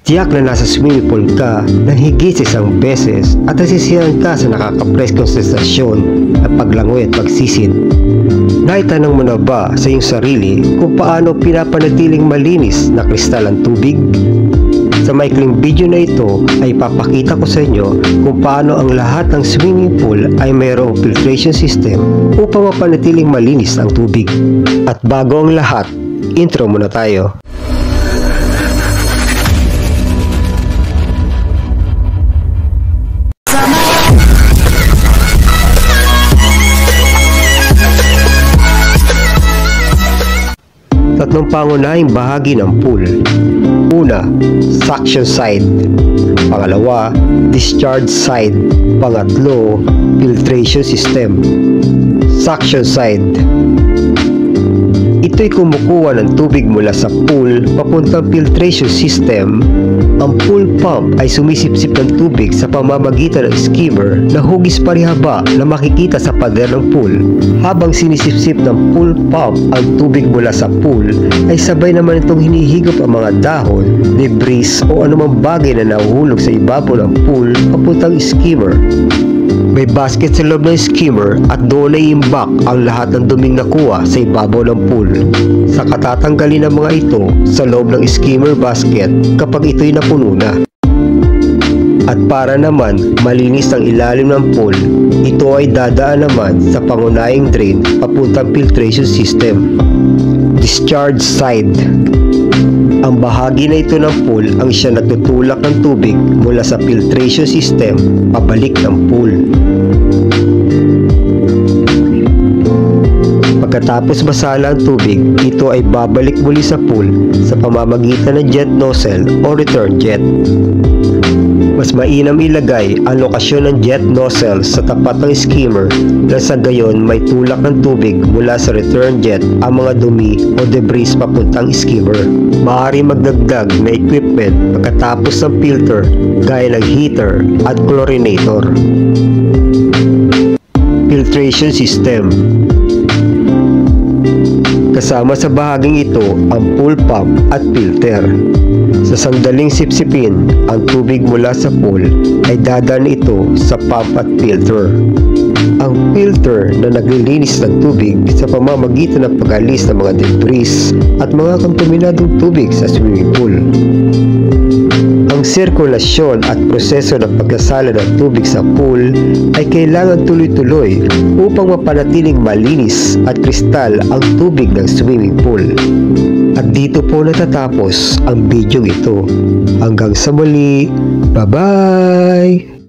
Tiyak na nasa swimming pool ka ng higit sa isang beses at nasisiyahan ka sa nakaka-preskong sensasyon ng paglangoy at pagsisid. Naitanong mo na ba sa iyong sarili kung paano pinapanatiling malinis na kristal ang tubig? Sa maikling video na ito ay papakita ko sa inyo kung paano ang lahat ng swimming pool ay mayroong filtration system upang mapanatiling malinis ang tubig. At bago ang lahat, intro muna tayo. Tatlong pangunahing bahagi ng pool. Una, suction side. Pangalawa, discharge side. Pangatlo, filtration system. Suction side. Ito'y kumukuha ng tubig mula sa pool papuntang filtration system. Ang pool pump ay sumisipsip ng tubig sa pamamagitan ng skimmer na hugis parihaba na makikita sa pader ng pool. Habang sinisipsip ng pool pump ang tubig mula sa pool, ay sabay naman itong hinihigop ang mga dahon, debris o anumang bagay na nahuhulog sa ibabaw ng pool papuntang skimmer. May basket sa loob ng skimmer at doon ay imbak ang lahat ng duming nakuha sa ibabaw ng pool. Saka tatanggalin ang mga ito sa loob ng skimmer basket kapag ito'y napuno na. At para naman malinis ang ilalim ng pool, ito ay dadaan naman sa pangunahing drain papuntang filtration system. Discharge side. Ang bahagi na ito ng pool ang siya nagtutulak ng tubig mula sa filtration system pabalik ng pool. Pagkatapos masala ang tubig, ito ay babalik muli sa pool sa pamamagitan ng jet nozzle o return jet. Mas mainam ilagay ang lokasyon ng jet nozzle sa tapat ng skimmer na sa gayon may tulak ng tubig mula sa return jet ang mga dumi o debris papuntang skimmer. Maaari magdagdag na equipment pagkatapos ng filter gaya ng heater at chlorinator. Filtration system. Kasama sa bahaging ito ang pool pump at filter. Sa sandaling sipsipin ang tubig mula sa pool ay dadaan ito sa pump at filter. Ang filter na naglilinis ng tubig sa pamamagitan ng pag-alis ng mga debris at mga kontaminadong tubig sa swimming pool. Ang sirkulasyon at proseso ng pagkasala ng tubig sa pool ay kailangan tuloy-tuloy upang mapanatiling malinis at kristal ang tubig ng swimming pool. At dito po natatapos ang video ito. Hanggang sa muli, bye-bye!